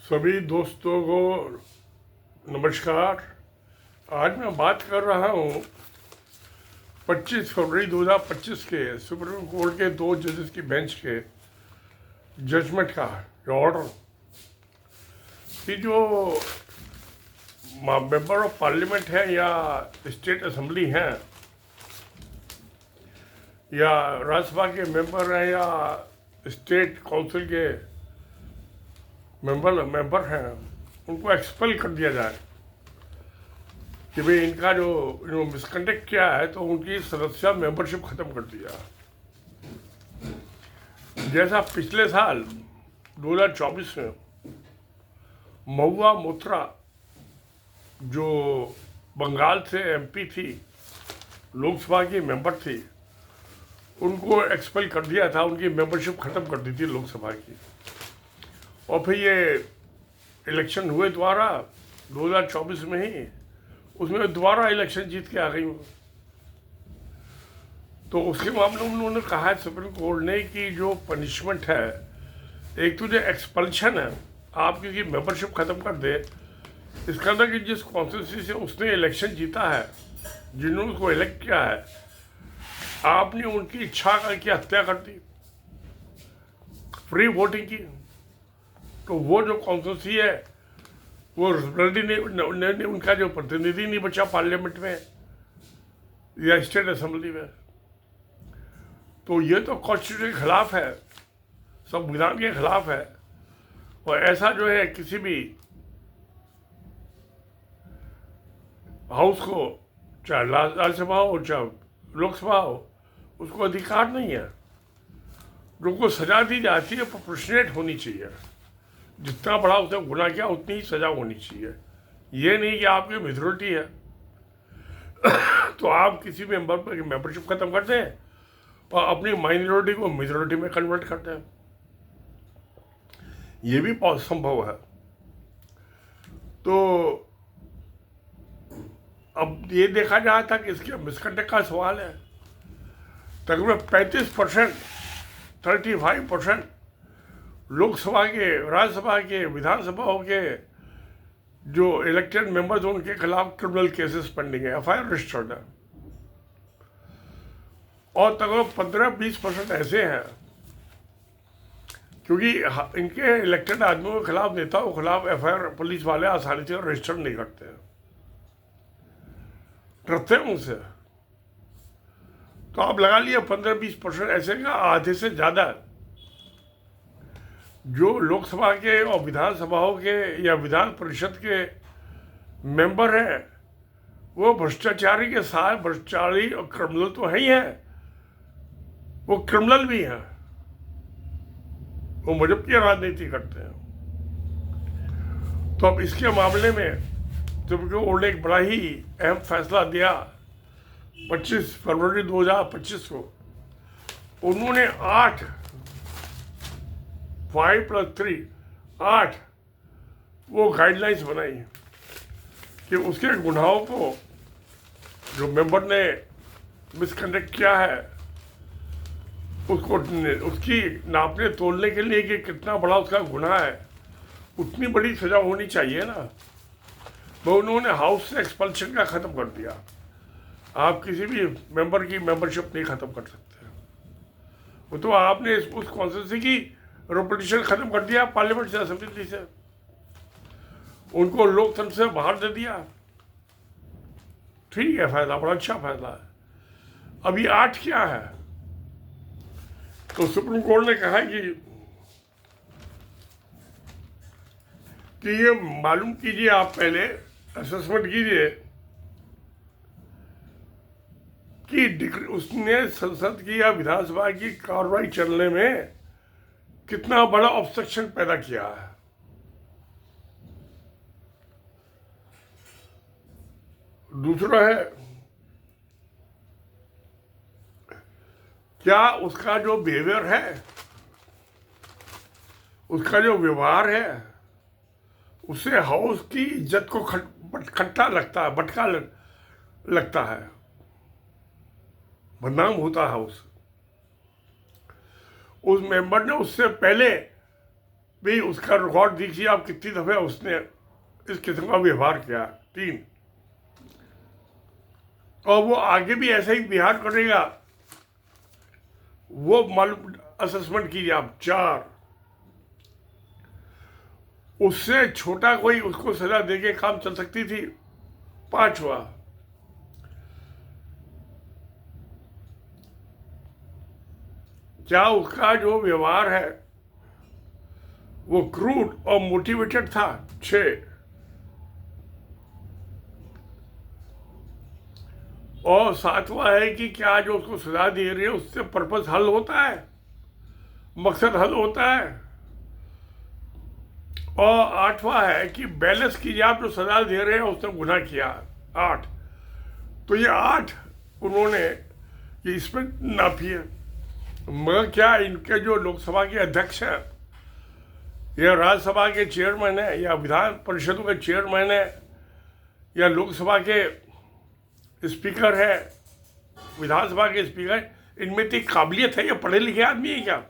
सभी दोस्तों को नमस्कार। आज मैं बात कर रहा हूँ 25 फरवरी 2025 के सुप्रीम कोर्ट के 2 जजेस की बेंच के जजमेंट का ऑर्डर कि जो मेंबर ऑफ पार्लियामेंट है या स्टेट असेंबली हैं या राज्यसभा के मेंबर हैं या स्टेट काउंसिल के मेंबर हैं, उनको एक्सपेल कर दिया जाए कि भाई इनका जो मिसकंडक्ट किया है तो उनकी सदस्य मेंबरशिप खत्म कर दिया। जैसा पिछले साल 2024 में महुआ मोत्रा जो बंगाल से एमपी थी, लोकसभा की मेंबर थी, उनको एक्सपेल कर दिया था, उनकी मेंबरशिप खत्म कर दी थी लोकसभा की। और फिर ये इलेक्शन हुए दोबारा 2024 में ही, उसमें दोबारा इलेक्शन जीत के आ गई। तो उसके मामले में उन्होंने कहा है सुप्रीम कोर्ट ने कि जो पनिशमेंट है, एक तो जो एक्सपल्शन है, आप किसी मेंबरशिप खत्म कर दे, इसका अंदर कि जिस कॉन्स्टिट्यूंसी से उसने इलेक्शन जीता है, जिन्होंने उसको इलेक्ट किया है, आपने उनकी इच्छा करके हत्या कर दी, फ्री वोटिंग की, तो वो जो कॉन्स्टिट्यूंसी है वो नहीं, उनका जो प्रतिनिधि नहीं बचा पार्लियामेंट में या स्टेट असेंबली में। तो ये तो कॉन्स्टिट्यूशन के खिलाफ है, संविधान के खिलाफ है। और ऐसा जो है किसी भी हाउस को, चाहे राज्यसभा हो चाहे लोकसभा हो, उसको अधिकार नहीं है। जो सजा दी जाती है प्रोपोर्शनेट होनी चाहिए, जितना बड़ा उसने गुनाह किया उतनी ही सजा होनी चाहिए। ये नहीं कि आपकी मेजोरिटी है तो आप किसी मेंबर पर मेंबरशिप खत्म कर दें और अपनी माइनॉरिटी को मेजोरिटी में कन्वर्ट कर दें। ये भी बहुत संभव है। तो अब ये देखा जाता था कि इसके मिसकंडक्ट का सवाल है। तकरीबन 35%, 35% लोकसभा के, राज्यसभा के, विधानसभाओं के जो इलेक्टेड मेंबर्स हैं उनके खिलाफ क्रिमिनल केसेस पेंडिंग है, एफआईआर रजिस्टर्ड है। और तकरीबन 15-20% ऐसे हैं क्योंकि इनके इलेक्टेड आदमियों के खिलाफ, नेताओं के खिलाफ एफआईआर पुलिस वाले आसानी से रजिस्टर नहीं करते हैं, डरते हैं उनसे। तो आप लगा लिया 15-20% ऐसे का, आधे से ज़्यादा जो लोकसभा के और विधानसभाओं के या विधान परिषद के मेंबर हैं, वो भ्रष्टाचारी के साथ, भ्रष्टाचारी और क्रिमिनल तो है ही है, वो क्रिमिनल भी हैं, वो मजहब की राजनीति करते हैं। तो अब इसके मामले में सुप्रीम कोर्ट ने एक बड़ा ही अहम फैसला दिया 25 फरवरी 2025 को। उन्होंने 8 वो गाइडलाइंस बनाई कि उसके गुनाहों को जो मेंबर ने मिसकंडक्ट किया है उसको, उसकी नापने तोलने के लिए कि कितना बड़ा उसका गुनाह है, उतनी बड़ी सजा होनी चाहिए ना। तो उन्होंने हाउस से एक्सपल्शन का ख़त्म कर दिया। आप किसी भी मेंबर की मेंबरशिप नहीं ख़त्म कर सकते। वो तो आपने उस कॉन्स्टिट्यूंसी की रेपुटेशन खत्म कर दिया, पार्लियामेंट से, असेंबली से, उनको लोकतंत्र से बाहर दे दिया। ठीक है, फैसला बड़ा अच्छा फैसला है। अभी 8 क्या है? तो सुप्रीम कोर्ट ने कहा कि ये मालूम कीजिए, आप पहले असेसमेंट कीजिए कि उसने संसद की या विधानसभा की कार्रवाई चलने में कितना बड़ा ऑब्स्ट्रक्शन पैदा किया है। दूसरा है, क्या उसका जो बिहेवियर है, उसका जो व्यवहार है, उससे हाउस की इज्जत को खट्टा लगता है, भटका लगता है, बदनाम होता है हाउस। उस मेंबर ने उससे पहले भाई उसका रिकॉर्ड दीजिए आप कितनी दफ़े उसने इस किस्म का व्यवहार किया। 3, और वो आगे भी ऐसा ही व्यवहार करेगा, वो मालूम असेसमेंट कीजिए आप। 4, उससे छोटा कोई उसको सजा देके काम चल सकती थी। 5वां, क्या उसका जो व्यवहार है वो क्रूड और मोटिवेटेड था। 6, और 7वां है कि क्या जो उसको सजा दे रही है उससे पर्पस हल होता है, मकसद हल होता है। और 8वां है कि बैलेंस कीजिए आप जो सजा दे रहे हैं उसने गुनाह किया। 8, तो ये 8 उन्होंने ये इसमें नापी है। मगर क्या इनके जो लोकसभा के अध्यक्ष हैं या राज्यसभा के चेयरमैन है या विधान परिषदों के चेयरमैन है या लोकसभा के स्पीकर है, विधानसभा के स्पीकर, इनमें इतनी काबिलियत है या पढ़े लिखे आदमी है क्या?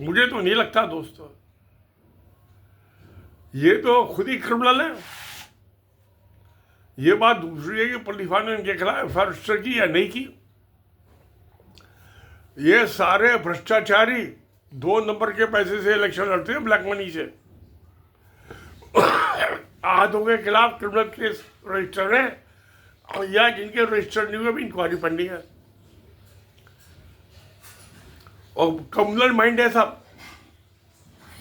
मुझे तो नहीं लगता दोस्तों। ये तो खुद ही क्रिमिनल है। ये बात दूसरी है कि पुलिस ने इनके खिलाफ एफ रजिस्टर की या नहीं की। ये सारे भ्रष्टाचारी 2 नंबर के पैसे से इलेक्शन लड़ते हैं, ब्लैक मनी से। आहतों के खिलाफ क्रिमिनल केस रजिस्टर है या जिनके रजिस्टर नहीं हुए भी इंक्वायरी पेंडिंग है। और क्रिमिनल माइंड है सब,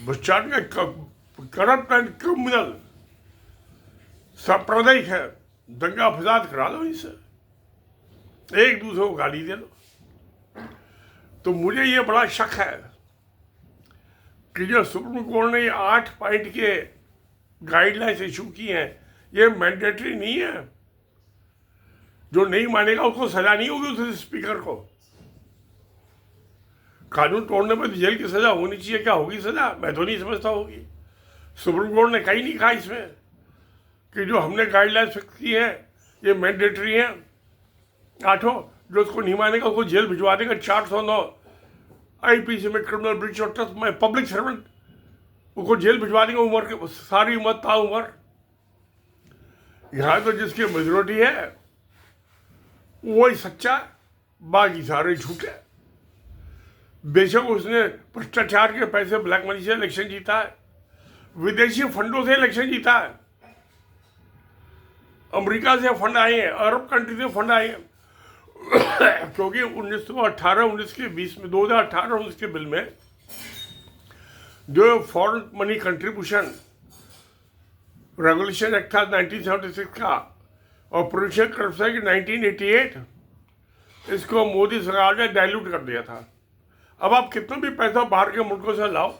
भ्रष्टाचार का करप्ट एंड क्रिमिनल सांप्रदायिक है। दंगा फसाद करा लो इनसे, एक दूसरे को गाली दे लो। तो मुझे ये बड़ा शक है कि जो सुप्रीम कोर्ट ने 8 पॉइंट के गाइडलाइंस इशू की हैं, ये मैंडेटरी नहीं है। जो नहीं मानेगा उसको सजा नहीं होगी, उस स्पीकर को। कानून तोड़ने पर जेल की सजा होनी चाहिए, क्या होगी सजा? मैं तो नहीं समझता होगी। सुप्रीम कोर्ट ने कहीं नहीं कहा इसमें कि जो हमने गाइडलाइंस फिक्स की है ये मैंडेटरी है। 8, जो उसको नहीं मानेगा उसको जेल भिजवा देगा। 409 IPC में क्रिमिनल ब्रीच ऑफ ट्रस्ट में पब्लिक सर्वेंट उसको जेल भिजवा देंगे उम्र के सारी उम्र ताउम्र। यहाँ तो जिसकी मेजोरिटी है वही सच्चा, बाकी सारे झूठे। बेशक उसने भ्रष्टाचार के पैसे ब्लैक मनी से इलेक्शन जीता है, विदेशी फंडों से इलेक्शन जीता है, अमेरिका से फंड आए हैं, अरब कंट्री से फंड आए हैं। क्योंकि 1918-19 के 20 में 2018-19 के बिल में जो foreign money contribution regulation act था 1976 का और प्रोविंशियल करप्शन एक्ट 1988, इसको मोदी सरकार ने डाइल्यूट कर दिया था। अब आप कितना भी पैसा बाहर के मुल्कों से लाओ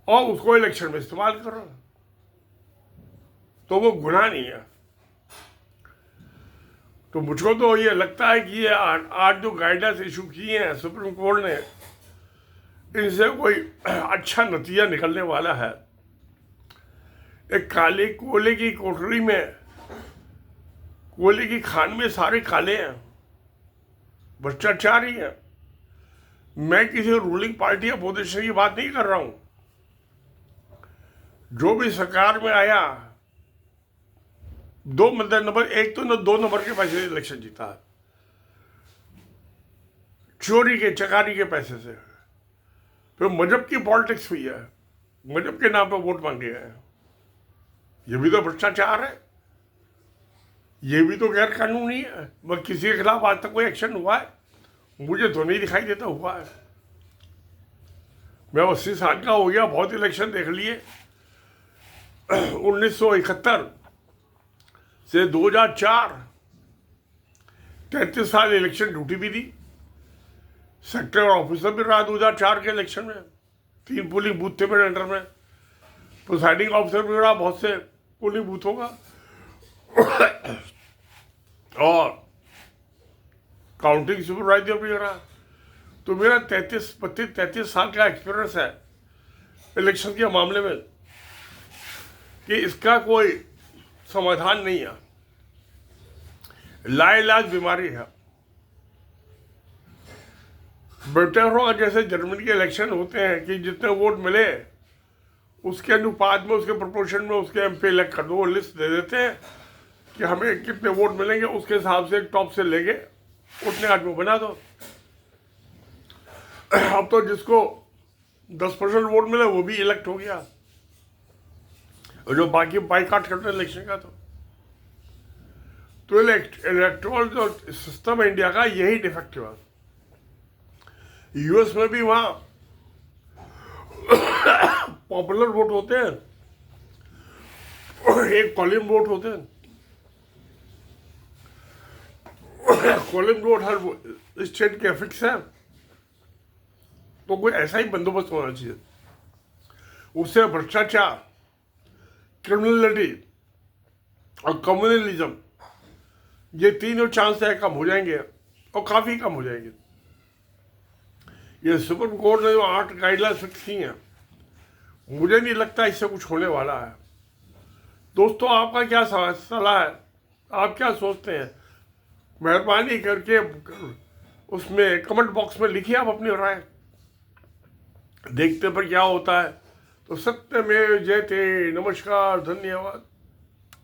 और उसको इलेक्शन में इस्तेमाल करो तो वो गुनाह नहीं है। तो मुझको तो ये लगता है कि ये 8 जो गाइडलाइंस इशू किए हैं सुप्रीम कोर्ट ने, इनसे कोई अच्छा नतीजा निकलने वाला है। एक काले कोयले की कोठरी में, कोयले की खान में सारे काले हैं, भ्रष्टाचारी हैं। मैं किसी रूलिंग पार्टी या अपोजिशन की बात नहीं कर रहा हूं। जो भी सरकार में आया 2 नंबर 1 तो 2 नंबर के पैसे से इलेक्शन जीता है, चोरी के चकारी के पैसे से। फिर मजहब की पॉलिटिक्स हुई है, मजहब के नाम पर वोट मांगे हैं। ये भी तो भ्रष्टाचार है, ये भी तो गैर कानूनी है। मगर किसी के खिलाफ आज तक कोई एक्शन हुआ है? मुझे तो नहीं दिखाई देता हुआ है। मैं 80 साल का हो गया, बहुत इलेक्शन देख लिए। 1971 से 2004 33 साल इलेक्शन ड्यूटी भी दी। सेक्टर ऑफिसर भी रहा 2004 के इलेक्शन में, 3 पोलिंग बूथ थे मेरे अंडर में। प्रिसाइडिंग ऑफिसर भी रहा बहुत से पोलिंग बूथों का और काउंटिंग सुपरवाइजर भी रहा। तो मेरा 33 साल का एक्सपीरियंस है इलेक्शन के मामले में कि इसका कोई समाधान नहीं है, लाइलाज बीमारी है। बेटर होगा जैसे जर्मनी के इलेक्शन होते हैं कि जितने वोट मिले उसके अनुपात में, उसके प्रोपोर्शन में उसके एमपी इलेक्ट कर दो। वो लिस्ट दे देते हैं कि हमें कितने वोट मिलेंगे, उसके हिसाब से टॉप से लेके उतने आदमी बना दो। अब तो जिसको 10% वोट मिला वो भी इलेक्ट हो गया, और जो बाकी बाइकाट करते हैं इलेक्शन का। तो इलेक्टोरल जो सिस्टम है इंडिया का, यही डिफेक्टिव है। यूएस में भी वहां पॉपुलर वोट होते हैं, एक कॉलिंग वोट होते हैं। कॉलिंग वोट हर स्टेट के फिक्स है, तो कोई ऐसा ही बंदोबस्त होना चाहिए। उससे भ्रष्टाचार, क्रिमिनलिटी और कम्युनलिज्म, ये तीनों चांस है कम हो जाएंगे, और काफ़ी कम हो जाएंगे। ये सुप्रीम कोर्ट ने जो 8 गाइडलाइन फिक्स की हैं, मुझे नहीं लगता इससे कुछ होने वाला है। दोस्तों, आपका क्या सलाह है? आप क्या सोचते हैं? मेहरबानी करके उसमें कमेंट बॉक्स में लिखिए आप अपनी राय। देखते पर क्या होता है। तो सत्यमेव जयते। नमस्कार, धन्यवाद।